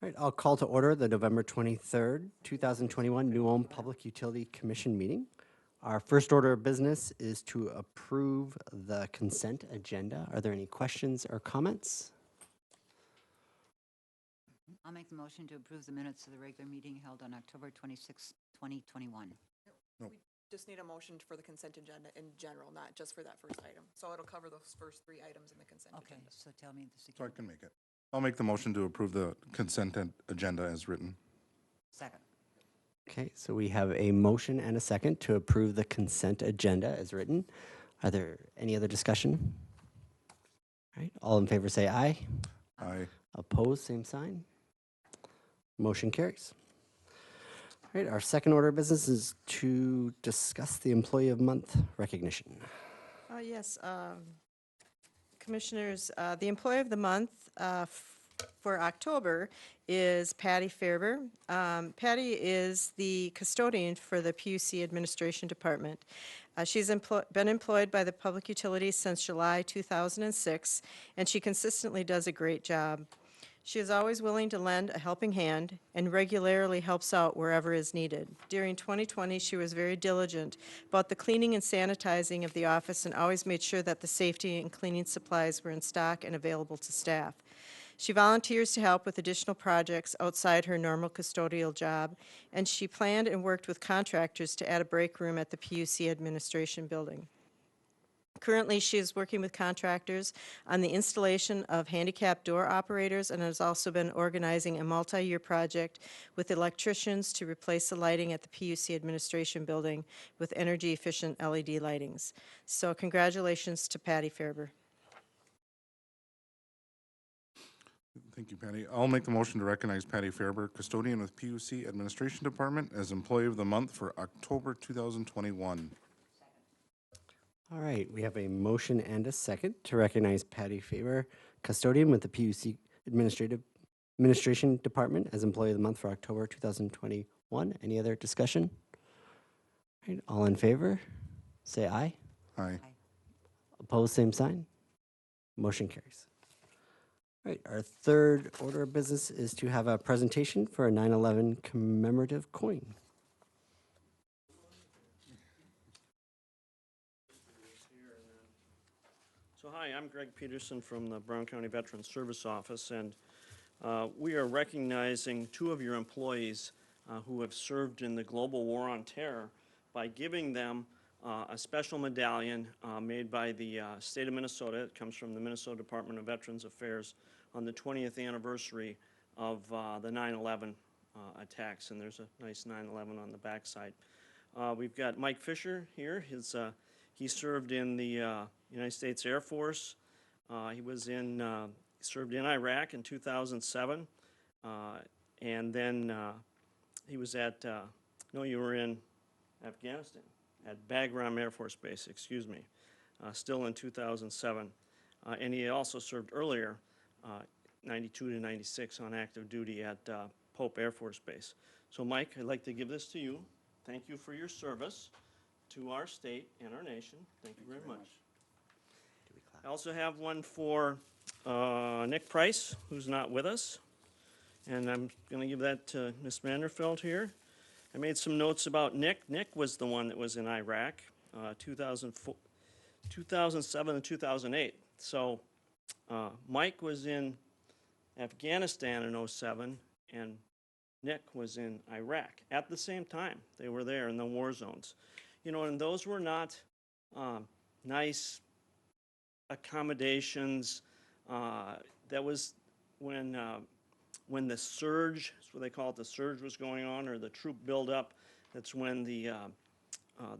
All right, I'll call to order the November 23rd, 2021 New Ulm Public Utility Commission meeting. Our first order of business is to approve the consent agenda. Are there any questions or comments? I'll make the motion to approve the minutes of the regular meeting held on October 26, 2021. We just need a motion for the consent agenda in general, not just for that first item. So it'll cover those first 3 items in the consent Okay, agenda. so tell me this So I again. can make it. I'll make the motion to approve the consent agenda as written. Second. Okay, so we have a motion and a second to approve the consent agenda as written. Are there any other discussion? All right, all in favor say aye. Aye. Opposed, same sign. Motion carries. All right, our second order of business is to discuss the Employee of Month recognition. Yes, Commissioners, the Employee of the Month for October is Patty Fairber. Patty is the custodian for the PUC Administration Department. She's been employed by the Public Utilities since July 2006, and she consistently does a great job. She is always willing to lend a helping hand and regularly helps out wherever is needed. During 2020, she was very diligent about the cleaning and sanitizing of the office and always made sure that the safety and cleaning supplies were in stock and available to staff. She volunteers to help with additional projects outside her normal custodial job, and she planned and worked with contractors to add a break room at the PUC Administration Building. Currently, she is working with contractors on the installation of handicap door operators and has also been organizing a multi-year project with electricians to replace the lighting at the PUC Administration Building with energy-efficient LED lightings. So congratulations to Patty Fairber. Thank you, Patty. I'll make the motion to recognize Patty Fairber, custodian with PUC Administration Department, as Employee of the Month for October 2021. All right, we have a motion and a second to recognize Patty Faber, custodian with the PUC Administration Department as Employee of the Month for October 2021. Any other discussion? All right, all in favor, say aye. Aye. Opposed, same sign. Motion carries. All right, our third order of business is to have a presentation for a 9/11 commemorative coin. So hi, I'm Greg Peterson from the Brown County Veterans Service Office, and we are recognizing 2 of your employees who have served in the global war on terror by giving them a special medallion made by the state of Minnesota. It comes from the Minnesota Department of Veterans Affairs on the 20th anniversary of the 9/11 attacks, and there's a nice 9/11 on the backside. We've got Mike Fisher here. He served in the United States Air Force. He served in Iraq in 2007, and then he was you were in Afghanistan, at Bagram Air Force Base, excuse me, still in 2007. And he also served earlier, 92 to 96, on active duty at Pucp Air Force Base. So Mike, I'd like to give this to you. Thank you for your service to our state and our nation. Thank you very much. I also have one for Nick Price, who's not with us, and I'm going to give that to Ms. Vanderfeld here. I made some notes about Nick. Nick was the one that was in Iraq, 2007 and 2008. So Mike was in Afghanistan in 2007, and Nick was in Iraq at the same time. They were there in the war zones. You know, and those were not nice accommodations. That was when the surge, that's what they call it, the surge was going on, or the troop buildup. That's when the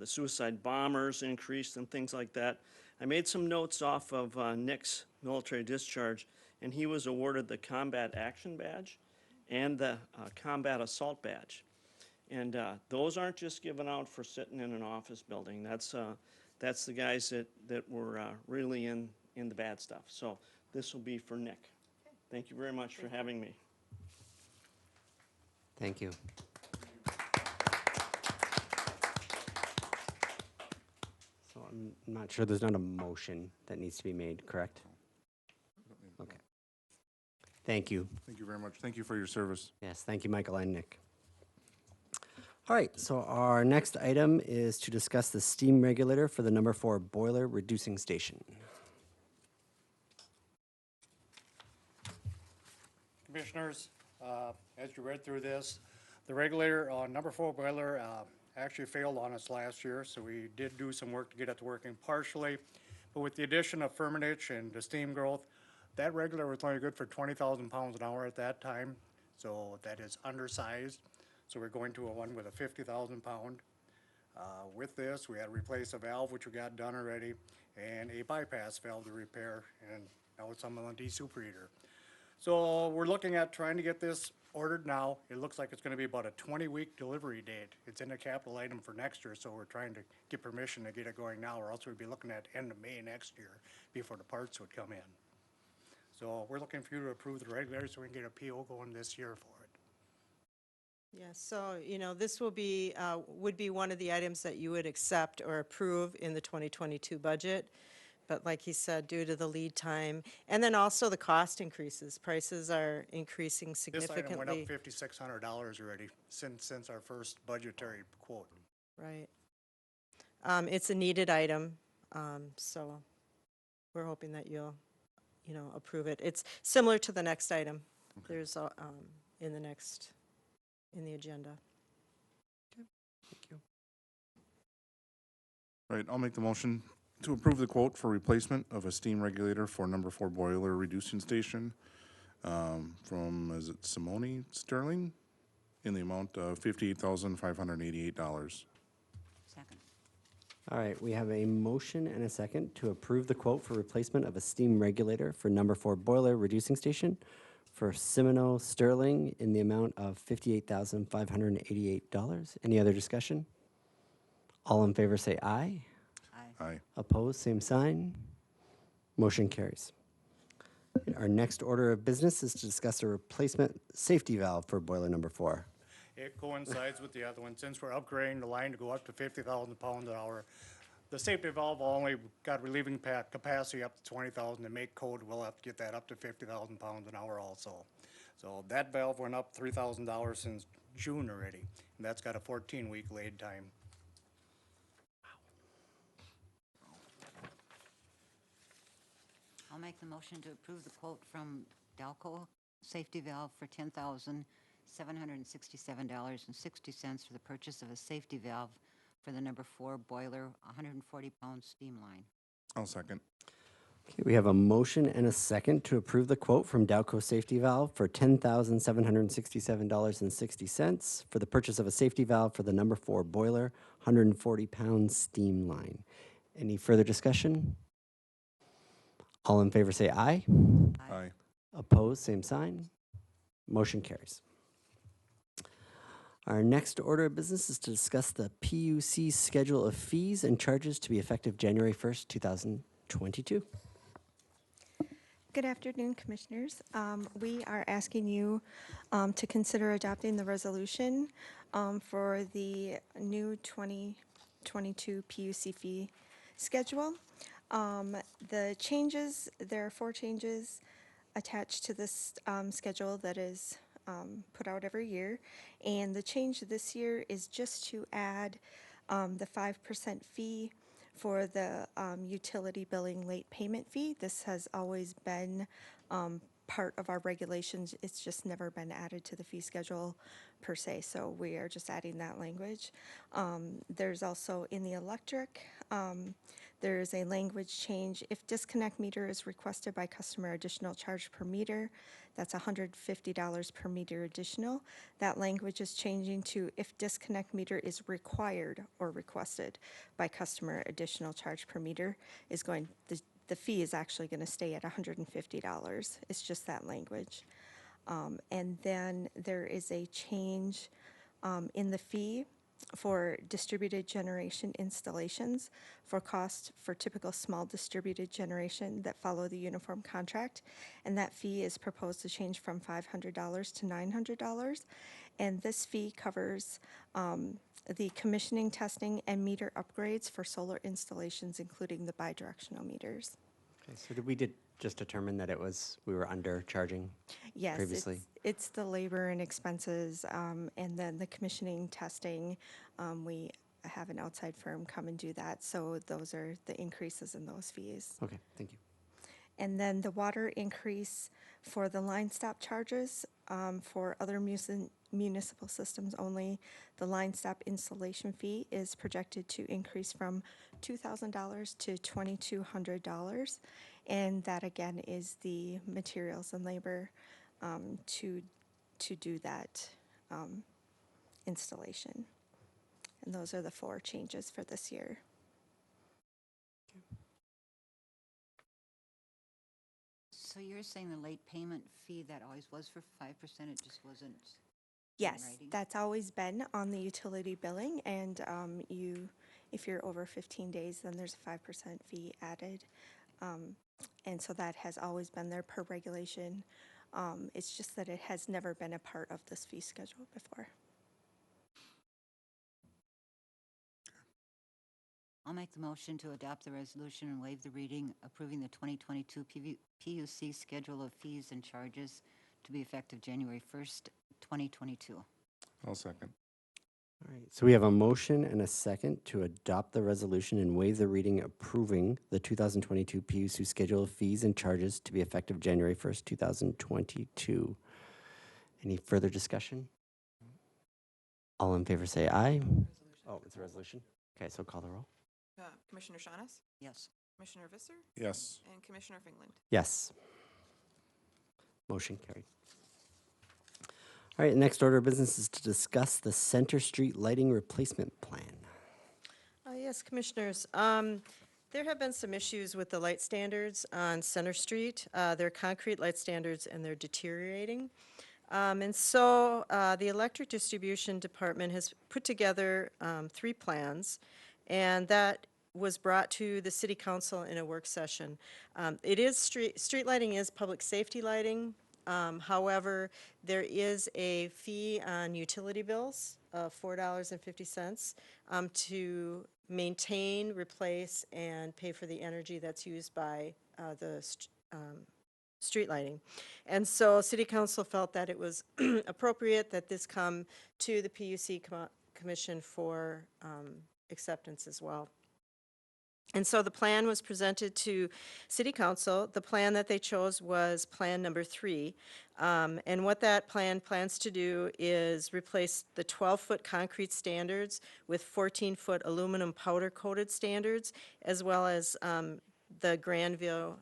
suicide bombers increased and things like that. I made some notes off of Nick's military discharge, and he was awarded the Combat Action Badge and the Combat Assault Badge. And those aren't just given out for sitting in an office building. That's the guys that were really in the bad stuff. So this will be for Nick. Thank you very much for having me. Thank you. So I'm not sure, there's not a motion that needs to be made, correct? Okay. Thank you. Thank you very much. Thank you for your service. Yes, thank you, Michael and Nick. All right, so our next item is to discuss the steam regulator for the number 4 boiler reducing station. Commissioners, as you read through this, the regulator on number 4 boiler actually failed on us last year, so we did do some work to get it working partially. But with the addition of Firmenich and the steam growth, that regulator was only good for 20,000 pounds an hour at that time, so that is undersized. So we're going to a one with a 50,000 pound. With this, we had to replace a valve, which we got done already, and a bypass valve to repair, and now it's on the de-superheater. So we're looking at trying to get this ordered now. It looks like it's gonna be about a 20-week delivery date. It's in a capital item for next year, so we're trying to get permission to get it going now, or else we'd be looking at end of May next year before the parts would come in. So we're looking for you to approve the regulator so we can get a PO going this year for it. Yeah, so, this would be one of the items that you would accept or approve in the 2022 budget. But like he said, due to the lead time, and then also the cost increases, prices are increasing This item significantly. went up $5,600 already since our first budgetary quote. Right. It's a needed item, so we're hoping that you'll, approve it. It's similar to the next item. There's, in the agenda. Thank you. All right, I'll make the motion to approve the quote for replacement of a steam regulator for number 4 boiler reducing station from, is it Simone Sterling? In the amount of $58,588. Second. All right, we have a motion and a second to approve the quote for replacement of a steam regulator for number 4 boiler reducing station for Simino Sterling in the amount of $58,588. Any other discussion? All in favor say aye. Aye. Aye. Opposed, same sign. Motion carries. Our next order of business is to discuss a replacement safety valve for boiler number 4. It coincides with the other one. Since we're upgrading the line to go up to 50,000 pounds an hour, the safety valve only got relieving capacity up to 20,000. To make code, we'll have to get that up to 50,000 pounds an hour also. So that valve went up $3,000 since June already, and that's got a 14-week lead time. I'll make the motion to approve the quote from Dalco Safety Valve for $10,767.60 for the purchase of a safety valve for the number 4 boiler, 140-pound steam line. I'll second. Okay, we have a motion and a second to approve the quote from Dalco Safety Valve for $10,767.60 for the purchase of a safety valve for the number 4 boiler, 140-pound steam line. Any further discussion? All in favor say aye. Aye. Opposed, same sign. Motion carries. Our next order of business is to discuss the PUC schedule of fees and charges to be effective January 1st, 2022. Good afternoon, Commissioners. We are asking you to consider adopting the resolution for the new 2022 PUC fee schedule. The changes, there are 4 changes attached to this schedule that is put out every year. And the change this year is just to add the 5% fee for the utility billing late payment fee. This has always been part of our regulations. It's just never been added to the fee schedule per se, so we are just adding that language. There's also in the electric, there's a language change. If disconnect meter is requested by customer, additional charge per meter, that's $150 per meter additional. That language is changing to if disconnect meter is required or requested by customer, additional charge per meter is going, the fee is actually going to stay at $150. It's just that language. And then there is a change in the fee for distributed generation installations for cost for typical small distributed generation that follow the uniform contract. And that fee is proposed to change from $500 to $900. And this fee covers the commissioning, testing, and meter upgrades for solar installations, including the bidirectional meters. Okay, so just determined that we were undercharging Yes, previously? it's the labor and expenses, and then the commissioning testing. We have an outside firm come and do that, so those are the increases in those fees. Okay, thank you. And then the water increase for the line stop charges, for other municipal systems only, the line stop installation fee is projected to increase from $2,000 to $2,200. And that again is the materials and labor, to do that, installation. And those are the 4 changes for this year. So you're saying the late payment fee that always was for 5%, it just wasn't? Yes, writing? that's always been on the utility billing, and if you're over 15 days, then there's a 5% fee added. And so that has always been there per regulation. It's just that it has never been a part of this fee schedule before. I'll make the motion to adopt the resolution and waive the reading approving the 2022 PUC schedule of fees and charges to be effective January 1st, 2022. I'll second. All right, so we have a motion and a second to adopt the resolution and waive the reading approving the 2022 PUC schedule of fees and charges to be effective January 1st, 2022. Any further discussion? All in favor say aye. Oh, it's a resolution? Okay, so call the roll. Commissioner Shaunis, Yes. Commissioner Visser, Yes. and Commissioner Fingland. Yes. Motion carried. All right, next order of business is to discuss the Center Street lighting replacement plan. Yes, Commissioners. There have been some issues with the light standards on Center Street. They're concrete light standards and they're deteriorating. And so the Electric Distribution Department has put together 3 plans, and that was brought to the City Council in a work session. It is street lighting is public safety lighting. However, there is a fee on utility bills of $4.50 to maintain, replace, and pay for the energy that's used by the street lighting. And so City Council felt that it was appropriate that this come to the PUC Commission for acceptance as well. And so the plan was presented to City Council. The plan that they chose was Plan Number 3. And what that plan plans to do is replace the 12-foot concrete standards with 14-foot aluminum powder-coated standards, as well as the Granville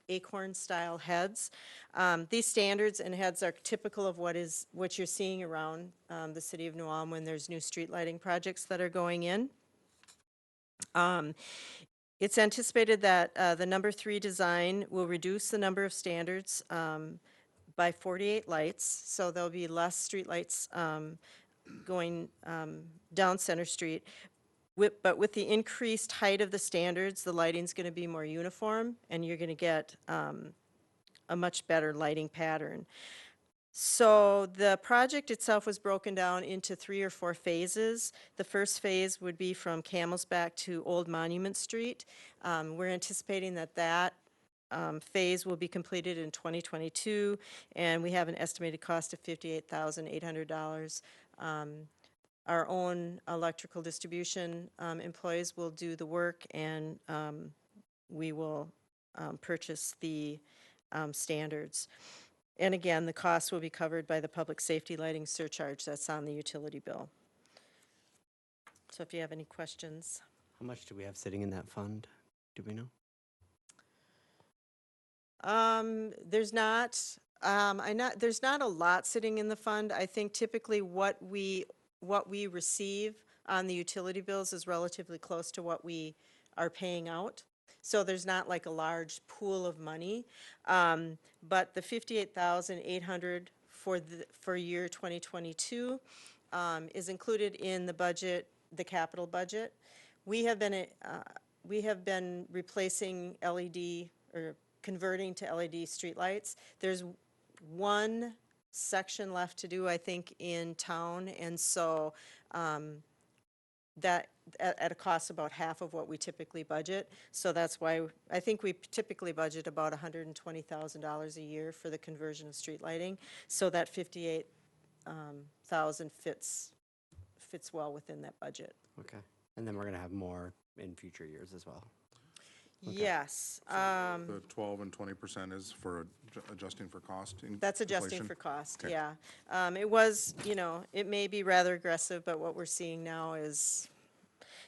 acorn-style heads. These standards and heads are typical of what you're seeing around the city of New Ulm when there's new street lighting projects that are going in. It's anticipated that the number 3 design will reduce the number of standards by 48 lights, so there'll be less street lights going down Center Street. But with the increased height of the standards, the lighting's going to be more uniform, and you're going to get a much better lighting pattern. So the project itself was broken down into 3 or 4 phases. The first phase would be from Camel's Back to Old Monument Street. We're anticipating that phase will be completed in 2022, and we have an estimated cost of $58,800. Our own electrical distribution employees will do the work, and we will purchase the standards. And again, the cost will be covered by the public safety lighting surcharge that's on the utility bill. So if you have any questions. How much do we have sitting in that fund? Do we know? There's not a lot sitting in the fund. I think typically what we receive on the utility bills is relatively close to what we are paying out. So there's not like a large pool of money. But the $58,800 for year 2022 is included in the budget, the capital budget. We have been replacing LED or converting to LED streetlights. There's one section left to do, I think, in town, and so that at a cost about half of what we typically budget. So that's why I think we typically budget about $120,000 a year for the conversion of street lighting. So that 58,000 fits well within that budget. Okay. And then we're going to have more in future years as well. Yes, The 12 and 20% is for adjusting for cost? that's adjusting inflation? for cost, Okay. yeah. It was, it may be rather aggressive, but what we're seeing now is,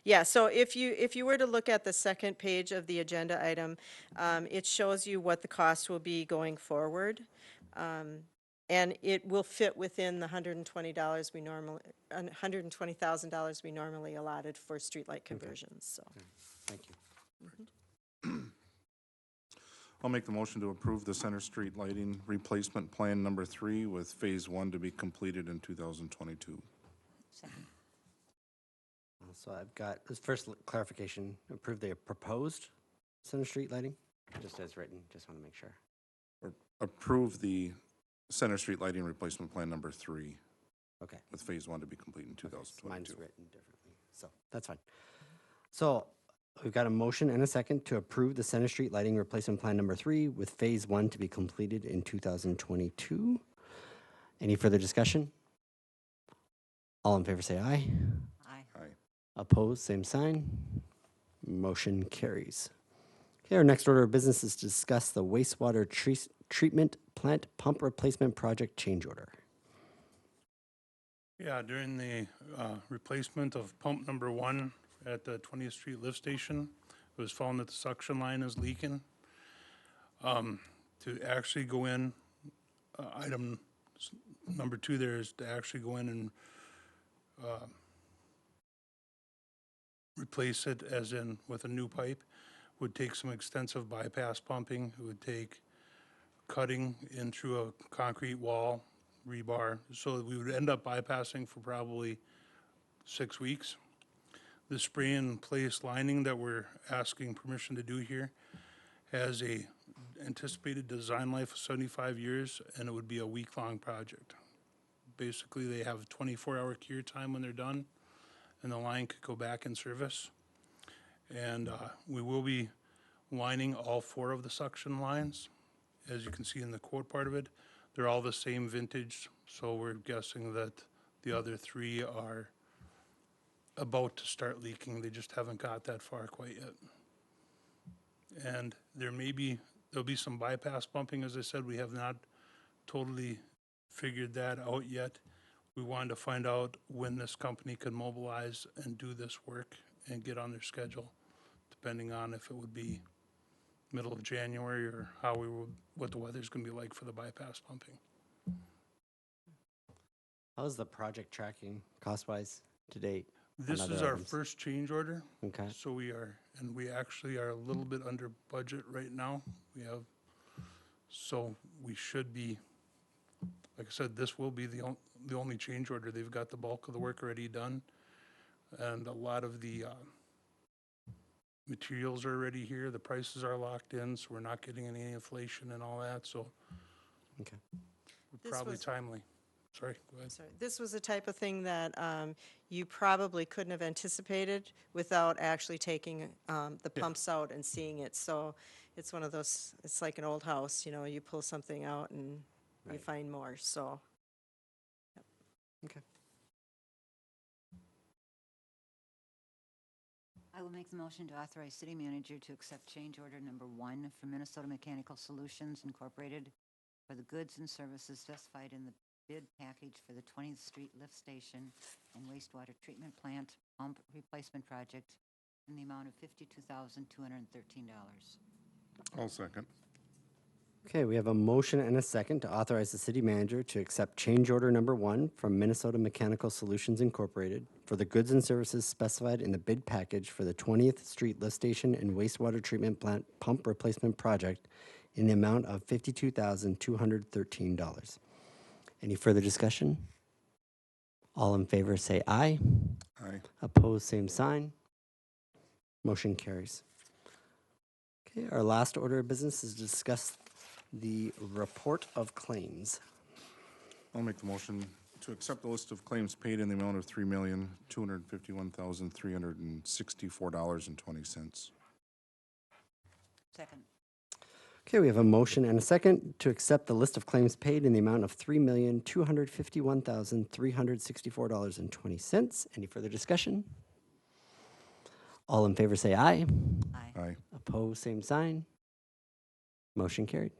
yeah, so if you were to look at the second page of the agenda item, it shows you what the cost will be going forward. And it will fit within the $120 we normally, $120,000 we normally allotted for streetlight conversions, so. Thank you. I'll make the motion to approve the Center Street Lighting Replacement Plan Number 3 with Phase 1 to be completed in 2022. Second. So I've got, this first clarification, approve the proposed Center Street lighting, just as written, just want to make sure. Or approve the Center Street Lighting Replacement Plan Number 3 Okay. with Phase 1 to be complete in Okay, so 2022. mine's written differently, so that's fine. So we've got a motion and a second to approve the Center Street Lighting Replacement Plan Number 3 with Phase 1 to be completed in 2022. Any further discussion? All in favor say aye. Aye. Aye. Opposed, same sign. Motion carries. Okay, our next order of business is to discuss the wastewater treatment plant pump replacement project change order. Yeah, during the replacement of pump number 1 at the 20th Street lift station, it was found that the suction line is leaking. To actually go in, item number 2 there is to actually go in and replace it as in with a new pipe. Would take some extensive bypass pumping. It would take cutting in through a concrete wall, rebar, so that we would end up bypassing for probably 6 weeks. The spray in place lining that we're asking permission to do here has a anticipated design life of 75 years, and it would be a week-long project. Basically, they have a 24-hour cure time when they're done, and the line could go back in service. And we will be lining all 4 of the suction lines. As you can see in the quote part of it, they're all the same vintage, so we're guessing that the other 3 are about to start leaking. They just haven't got that far quite yet. And there'll be some bypass pumping, as I said. We have not totally figured that out yet. We wanted to find out when this company could mobilize and do this work and get on their schedule, depending on if it would be middle of January or what the weather's gonna be like for the bypass pumping. How's the project tracking cost-wise to date? This other is our items. first change order. Okay. So we actually are a little bit under budget right now. So we should be, like I said, this will be the only change order. They've got the bulk of the work already done. And a lot of the materials are already here. The prices are locked in, so we're not getting any inflation and all that, so Okay. we're This probably was- timely. Sorry, go ahead. Sorry, this was the type of thing that you probably couldn't have anticipated without actually taking the pumps out and seeing it. So it's one of those, it's like an old house, you pull something out and you Right. find more, so. Okay. I will make the motion to authorize city manager to accept change order number 1 from Minnesota Mechanical Solutions Incorporated for the goods and services specified in the bid package for the 20th Street lift station and wastewater treatment plant pump replacement project in the amount of $52,213. I'll second. Okay, we have a motion and a second to authorize the city manager to accept change order number 1 from Minnesota Mechanical Solutions Incorporated for the goods and services specified in the bid package for the 20th Street lift station and wastewater treatment plant pump replacement project in the amount of $52,213. Any further discussion? All in favor say aye. Aye. Opposed, same sign. Motion carries. Okay, our last order of business is to discuss the report of claims. I'll make the motion To accept the list of claims paid in the amount of $3,251,364.20. Second. Okay, we have a motion and a second to accept the list of claims paid in the amount of $3,251,364.20. Any further discussion? All in favor say aye. Aye. Aye. Opposed, same sign. Motion carried.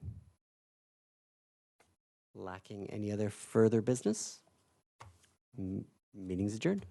Lacking any other further business? Meeting's adjourned.